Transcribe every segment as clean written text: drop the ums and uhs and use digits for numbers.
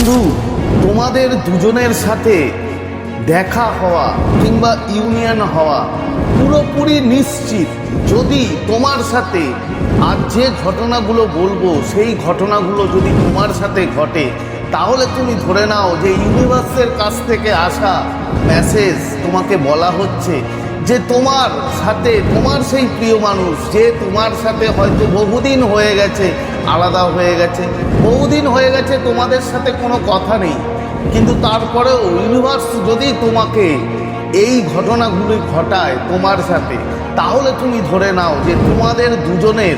বন্ধু, তোমাদের দুজনের সাথে দেখা হওয়া কিংবা ইউনিয়ন হওয়া পুরোপুরি নিশ্চিত। যদি তোমার সাথে আজ যে ঘটনাগুলো বলবো সেই ঘটনাগুলো যদি তোমার সাথে ঘটে, তাহলে তুমি ধরে নাও যে ইউনিভার্সের কাছ থেকে আসা মেসেজ তোমাকে বলা হচ্ছে যে তোমার সাথে তোমার সেই প্রিয় মানুষ, যে তোমার সাথে হয়তো বহুদিন হয়ে গেছে আলাদা হয়ে গেছে, বহুদিন হয়ে গেছে তোমাদের সাথে কোনো কথা নেই, কিন্তু তারপরেও ইউনিভার্স যদি তোমাকে এই ঘটনাগুলি ঘটায় তোমার সাথে, তাহলে তুমি ধরে নাও যে তোমাদের দুজনের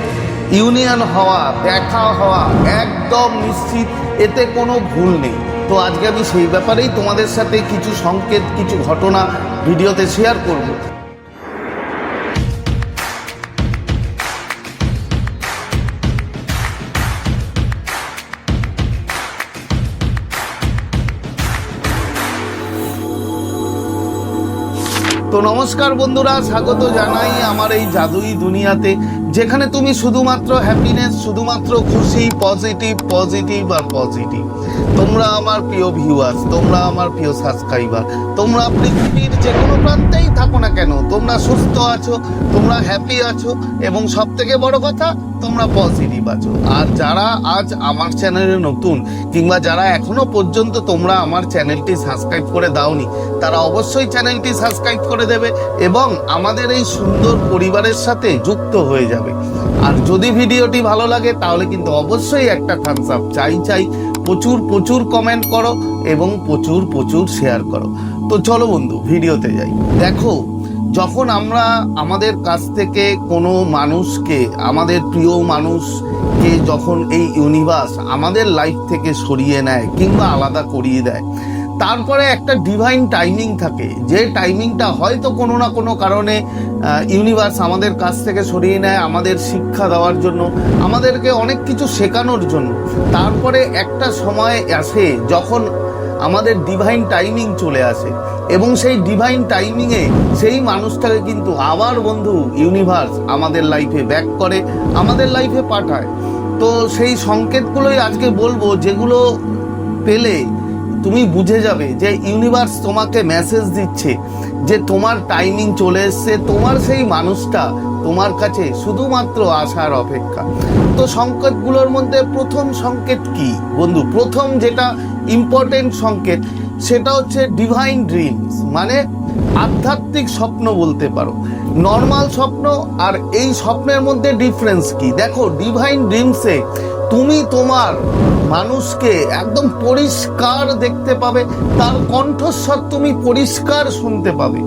ইউনিয়ন হওয়া, দেখা হওয়া একদম নিশ্চিত, এতে কোনো ভুল নেই। তো আজকে আমি সেই ব্যাপারেই তোমাদের সাথে কিছু সংকেত, কিছু ঘটনা ভিডিওতে শেয়ার করব। তো নমস্কার বন্ধুরা, স্বাগত জানাই আমার এই জাদুই দুনিয়াতে, যেখানে তুমি শুধুমাত্র হ্যাপিনেস, শুধুমাত্র খুশি, পজিটিভ পজিটিভ আর পজিটিভ। তোমরা আমার প্রিয় ভিউয়ার্স, তোমরা আমার প্রিয় সাবস্ক্রাইবার, তোমরা পৃথিবীর যে কোনো প্রান্তেই থাকো না কেন, তোমরা সুস্থ আছো, তোমরা হ্যাপি আছো, এবং সব থেকে বড় কথা তোমরা পজিটিভ আছো। আর যারা আজ আমার চ্যানেলে নতুন, কিংবা যারা এখনো পর্যন্ত তোমরা আমার চ্যানেলটি সাবস্ক্রাইব করে দাওনি, তারা অবশ্যই চ্যানেলটি সাবস্ক্রাইব করে দেবে এবং আমাদের এই সুন্দর পরিবারের সাথে যুক্ত হয়ে যাবে। আর যদি ভিডিওটি ভালো লাগে তাহলে কিন্তু অবশ্যই একটা থামস আপ চাই। প্রচুর প্রচুর কমেন্ট করো এবং প্রচুর প্রচুর শেয়ার করো। তো চলো বন্ধু, ভিডিওতে যাই। দেখো, যখন আমরা আমাদের কাছ থেকে কোনো মানুষকে, আমাদের প্রিয় মানুষকে যখন এই ইউনিভার্স আমাদের লাইফ থেকে সরিয়ে নেয় কিংবা আলাদা করিয়ে দেয়, তারপরে একটা ডিভাইন টাইমিং থাকে, যে টাইমিংটা হয়তো কোনো না কোনো কারণে ইউনিভার্স আমাদের কাছ থেকে সরিয়ে নেয় আমাদের শিক্ষা দেওয়ার জন্য, আমাদেরকে অনেক কিছু শেখানোর জন্য। তারপরে একটা সময় আসে যখন আমাদের ডিভাইন টাইমিং চলে আসে, এবং সেই ডিভাইন টাইমিংয়ে সেই মানুষটাকে কিন্তু আবার বন্ধু ইউনিভার্স আমাদের লাইফে ব্যাক করে, আমাদের লাইফে পাঠায়। তো সেই সংকেতগুলোই আজকে বলবো, যেগুলো পেলে তুমি বুঝে যাবে যে ইউনিভার্স তোমাকে মেসেজ দিচ্ছে যে তোমার টাইমিং চলে এসছে, তোমার সেই মানুষটা তোমার কাছে শুধুমাত্র আসার অপেক্ষা। তো সংকেতগুলোর মধ্যে প্রথম সংকেত কি বন্ধু? প্রথম যেটা ইম্পর্টেন্ট সংকেত, সেটা হচ্ছে ডিভাইন ড্রিমস, মানে আধ্যাত্মিক স্বপ্ন বলতে পারো। নর্মাল স্বপ্ন আর এই স্বপ্নের মধ্যে ডিফারেন্স কি? দেখো, ডিভাইন ড্রিমসে তুমি তোমার মানুষকে একদম পরিষ্কার দেখতে পাবে, তার কণ্ঠস্বর তুমি পরিষ্কার শুনতে পাবে,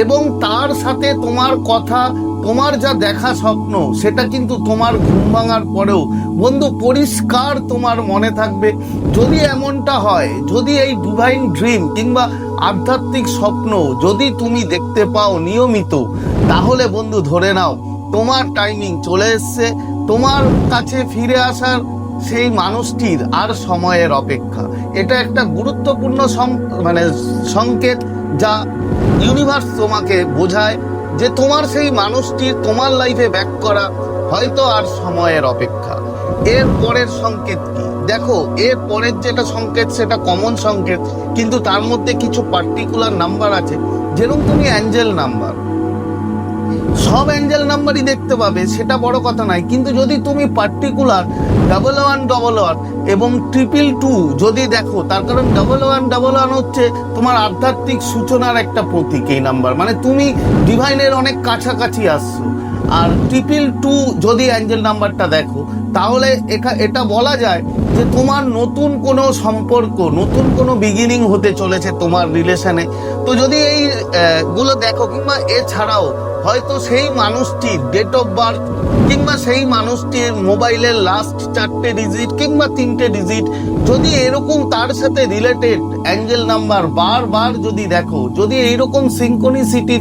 এবং তার সাথে তোমার কথা, তোমার যা দেখা স্বপ্ন, সেটা কিন্তু তোমার ঘুম ভাঙার পরেও বন্ধু পরিষ্কার তোমার মনে থাকবে। যদি এমনটা হয়, যদি এই ডিভাইন ড্রিম কিংবা আধ্যাত্মিক স্বপ্ন যদি তুমি দেখতে পাও নিয়মিত, তাহলে বন্ধু ধরে নাও তোমার টাইমিং চলে এসছে, তোমার কাছে ফিরে আসার সেই মানুষটির আর সময়ের অপেক্ষা। এটা একটা গুরুত্বপূর্ণ সংকেত, যা ইউনিভার্স তোমাকে বোঝায় যে তোমার সেই মানুষটির তোমার লাইফে ব্যাক করা হয়তো আর সময়ের অপেক্ষা। এর পরের সংকেত কি? দেখো, এর পরের যেটা সংকেত সেটা কমন সংকেত, কিন্তু তার মধ্যে কিছু পার্টিকুলার নাম্বার আছে। যেরকম তুমি অ্যাঞ্জেল নাম্বার, সব অ্যাঞ্জেল নাম্বারই দেখতে পাবে, সেটা বড় কথা নয়, কিন্তু যদি তুমি পার্টিকুলার 1111 এবং 222 যদি দেখো, তার কারণ 1111 হচ্ছে তোমার আধ্যাত্মিক সূচনার একটা প্রতীক। এই নাম্বার মানে তুমি ডিভাইনের অনেক কাছাকাছি আসছো। আর 222 যদি অ্যাঞ্জেল নাম্বারটা দেখো, তাহলে এটা বলা যায় যে তোমার নতুন কোনো সম্পর্ক, নতুন কোনো বিগিনিং হতে চলেছে তোমার রিলেশনে। তো যদি এই গুলো দেখো, কিংবা এছাড়াও হয়তো সেই মানুষটির ডেট অফ বার্থ, কিংবা সেই মানুষটির মোবাইলের লাস্ট 4টে ডিজিট কিংবা 3টে ডিজিট, যদি এরকম তার সাথে রিলেটেড অ্যাঞ্জেল নাম্বার বারবার যদি দেখো, যদি এইরকম সিনক্রনিসিটি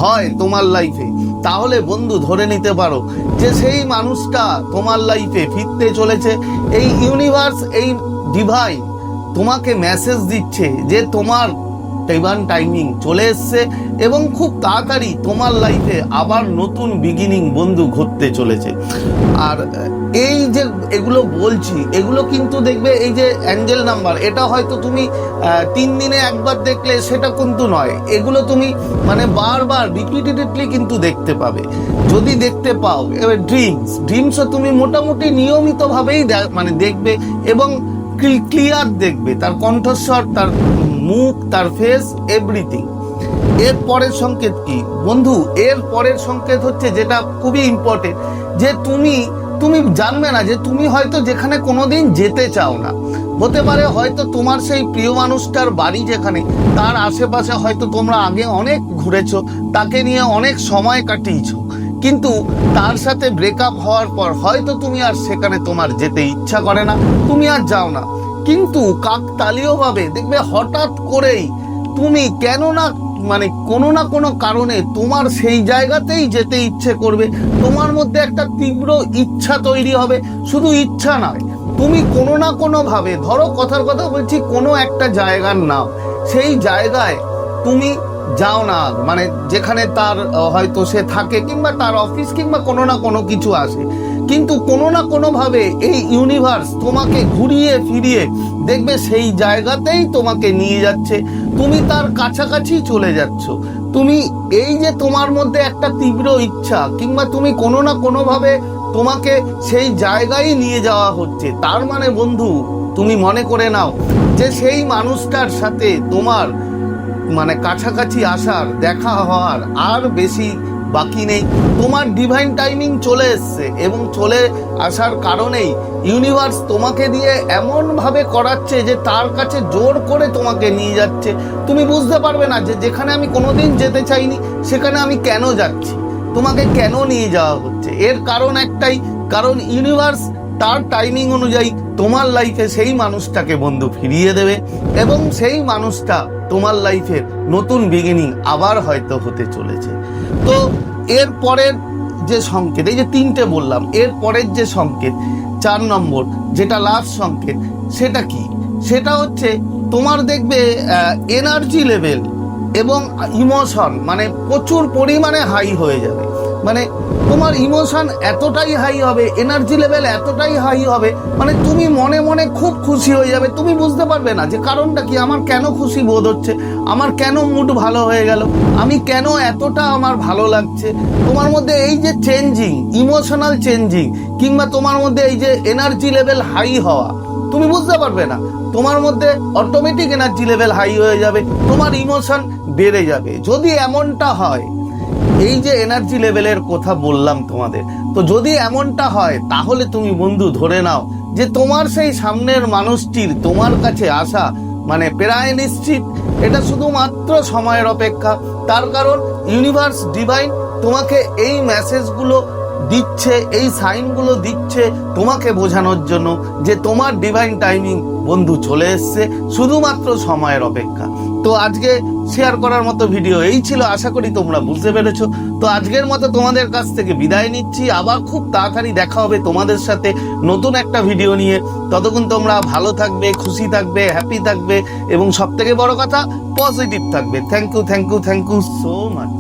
হয় তোমার লাইফে, তাহলে বন্ধু ধরে নিতে পারো যে সেই মানুষটা তোমার লাইফে ফিরতে চলেছে। এই ইউনিভার্স, এই ডিভাইন তোমাকে মেসেজ দিচ্ছে যে তোমার ডিভাইন টাইমিং চলে এসছে এবং খুব তাড়াতাড়ি তোমার লাইফে আবার নতুন বিগিনিং বন্ধু ঘটতে চলেছে। আর এই যে এগুলো বলছি, এগুলো কিন্তু দেখবে এই যে অ্যাঞ্জেল নাম্বার, এটা হয়তো তুমি 3 দিনে একবার দেখলে সেটা কিন্তু নয়, এগুলো তুমি মানে বারবার রিপিটেডলি কিন্তু দেখতে পাবে। যদি দেখতে পাও, এবার ড্রিমসও তুমি মোটামুটি নিয়মিতভাবেই মানে দেখবে এবং ক্লিয়ার দেখবে, তার কণ্ঠস্বর, তার মুখ, তার ফেস, এভরিথিং। এর পরের সংকেত কি বন্ধু? এর পরের সংকেত হচ্ছে যেটা খুবই ইম্পর্টেন্ট, যে তুমি জানবে না যে তুমি হয়তো যেখানে কোনোদিন যেতে চাও না, হতে পারে হয়তো তোমার সেই প্রিয় মানুষটার বাড়ি যেখানে, তার আশেপাশে হয়তো তোমরা আগে অনেক ঘুরেছো, তাকে নিয়ে অনেক সময় কাটিয়েছো, কিন্তু তার সাথে ব্রেকআপ হওয়ার পর হয়তো তুমি আর সেখানে তোমার যেতে ইচ্ছা করে না, তুমি আর যাও না। কিন্তু কাকতালীয়ভাবে দেখবে হঠাৎ করেই তুমি কেন না মানে কোনো না কোনো কারণে তোমার সেই জায়গাতেই যেতে ইচ্ছে করবে, তোমার মধ্যে একটা তীব্র ইচ্ছা তৈরি হবে। শুধু ইচ্ছা নয়, তুমি কোনো না কোনো ভাবে, ধরো কথার কথা বলছি, কোনো একটা জায়গার নাম, সেই জায়গায় তুমি যাও না, মানে যেখানে তার হয়তো সে থাকে কিংবা তার অফিস কিংবা কোনো না কোনো কিছু আসে, কিন্তু কোনো না কোনো ভাবে এই ইউনিভার্স তোমাকে ঘুরিয়ে ফিরিয়ে দেখবে সেই জায়গাতেই তোমাকে নিয়ে যাচ্ছে, তুমি তার কাছাকাছি চলে যাচ্ছ। তুমি এই যে তোমার মধ্যে একটা তীব্র ইচ্ছা কিংবা তুমি কোনো না কোনো ভাবে তোমাকে সেই জায়গায় নিয়ে যাওয়া হচ্ছে, তার মানে বন্ধু তুমি মনে করে নাও যে সেই মানুষটার সাথে তোমার মানে কাছাকাছি আসার, দেখা হওয়ার আর বেশি বাকি নেই। তোমার ডিভাইন টাইমিং চলে এসছে এবং চলে আসার কারণেই ইউনিভার্স তোমাকে দিয়ে এমন ভাবে করাচ্ছে যে তার কাছে জোর করে তোমাকে নিয়ে যাচ্ছে। তুমি বুঝতে পারবে না যে যেখানে আমি কোনোদিন যেতে চাইনি সেখানে আমি কেন যাচ্ছি, তোমাকে কেন নিয়ে যাওয়া হচ্ছে। এর কারণ একটাই, কারণ ইউনিভার্স তার টাইমিং অনুযায়ী তোমার লাইফে সেই মানুষটাকে বন্ধু ফিরিয়ে দেবে এবং সেই মানুষটা তোমার লাইফের নতুন বিগিনিং আবার হয়তো হতে চলেছে। তো এর পরের যে সংকেত, এই যে 3টে বললাম, এর পরের যে সংকেত 4 নম্বর যেটা লাস্ট সংকেত, সেটা কি? সেটা হচ্ছে তোমার দেখবে এনার্জি লেভেল এবং ইমোশন মানে প্রচুর পরিমাণে হাই হয়ে যাবে। মানে তোমার ইমোশন এতটাই হাই হবে, এনার্জি লেভেল এতটাই হাই হবে, মানে তুমি মনে মনে খুব খুশি হয়ে যাবে। তুমি বুঝতে পারবে না যে কারণটা কি, আমার কেন খুশি বোধ হচ্ছে, আমার কেন মুড ভালো হয়ে গেল, আমি কেন এতটা আমার ভালো লাগছে। তোমার মধ্যে এই যে চেঞ্জিং, ইমোশনাল চেঞ্জিং কিংবা তোমার মধ্যে এই যে এনার্জি লেভেল হাই হওয়া, তুমি বুঝতে পারবে না, তোমার মধ্যে অটোমেটিক এনার্জি লেভেল হাই হয়ে যাবে, তোমার ইমোশন বেড়ে যাবে। যদি এমনটা হয়, এই যে এনার্জি লেভেলের কথা বললাম তোমাদের, তো যদি এমনটা হয় তাহলে তুমি বন্ধু ধরে নাও যে তোমার সেই সামনের মানুষটির তোমার কাছে আসা মানে প্রায় নিশ্চিত। এটা শুধুমাত্র সময়ের অপেক্ষা। তার কারণ ইউনিভার্স ডিভাইন তোমাকে এই মেসেজগুলো দিচ্ছে, এই সাইনগুলো দিচ্ছে তোমাকে বোঝানোর জন্য যে তোমার ডিভাইন টাইমিং বন্ধু চলে এসছে, শুধুমাত্র সময়ের অপেক্ষা। তো আজকে শেয়ার করার মতো ভিডিও এই ছিল, আশা করি তোমরা বুঝতে পেরেছো। তো আজকের মতো তোমাদের কাছ থেকে বিদায় নিচ্ছি, আবার খুব তাড়াতাড়ি দেখা হবে তোমাদের সাথে নতুন একটা ভিডিও নিয়ে। ততক্ষণ তোমরা ভালো থাকবে, খুশি থাকবে, হ্যাপি থাকবে এবং সব থেকে বড় কথা পজিটিভ থাকবে। Thank you so much.